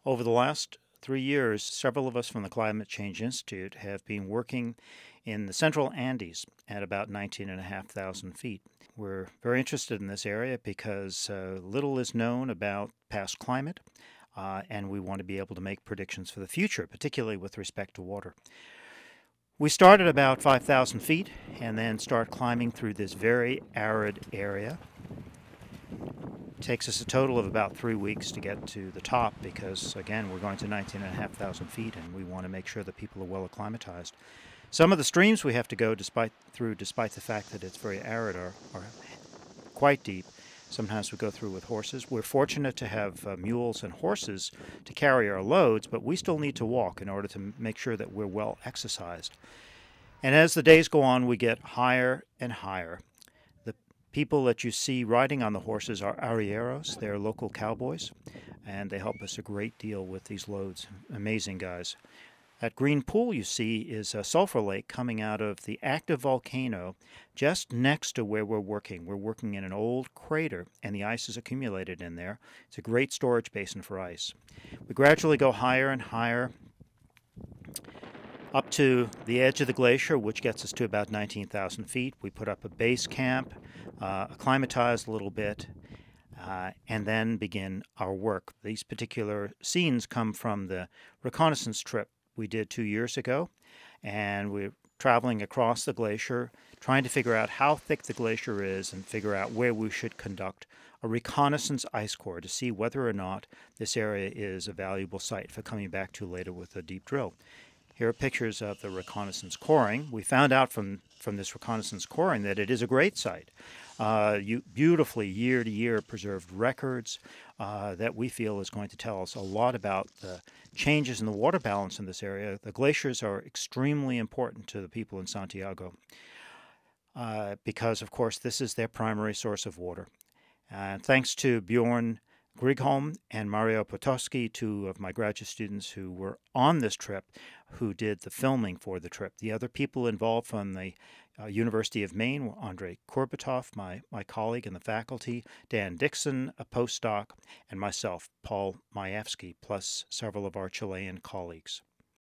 Over the last 3 years, several of us from the Climate Change Institute have been working in the central Andes at about 19,500 feet. We're very interested in this area because little is known about past climate, and we want to be able to make predictions for the future, particularly with respect to water. We start at about 5,000 feet and then start climbing through this very arid area. It takes us a total of about 3 weeks to get to the top because, again, we're going to 19,500 feet and we want to make sure that people are well acclimatized. Some of the streams we have to go despite the fact that it's very arid are quite deep. Sometimes we go through with horses. We're fortunate to have mules and horses to carry our loads, but we still need to walk in order to make sure that we're well exercised. And as the days go on, we get higher and higher. The people that you see riding on the horses are arrieros. They're local cowboys, and they help us a great deal with these loads. Amazing guys. That green pool you see is a sulfur lake coming out of the active volcano just next to where we're working. We're working in an old crater, and the ice is accumulated in there. It's a great storage basin for ice. We gradually go higher and higher up to the edge of the glacier, which gets us to about 19,000 feet. We put up a base camp, acclimatize a little bit, and then begin our work. These particular scenes come from the reconnaissance trip we did 2 years ago, and we're traveling across the glacier, trying to figure out how thick the glacier is and figure out where we should conduct a reconnaissance ice core to see whether or not this area is a valuable site for coming back to later with a deep drill. Here are pictures of the reconnaissance coring. We found out from this reconnaissance coring that it is a great site. Beautifully year-to-year preserved records that we feel is going to tell us a lot about the changes in the water balance in this area. The glaciers are extremely important to the people in Santiago because, of course, this is their primary source of water. And thanks to Bjorn Grigholm and Mario Potowski, two of my graduate students who were on this trip, who did the filming for the trip. The other people involved from the University of Maine were Andrei Kurbatov, my colleague in the faculty, Dan Dixon, a postdoc, and myself, Paul Majewski, plus several of our Chilean colleagues.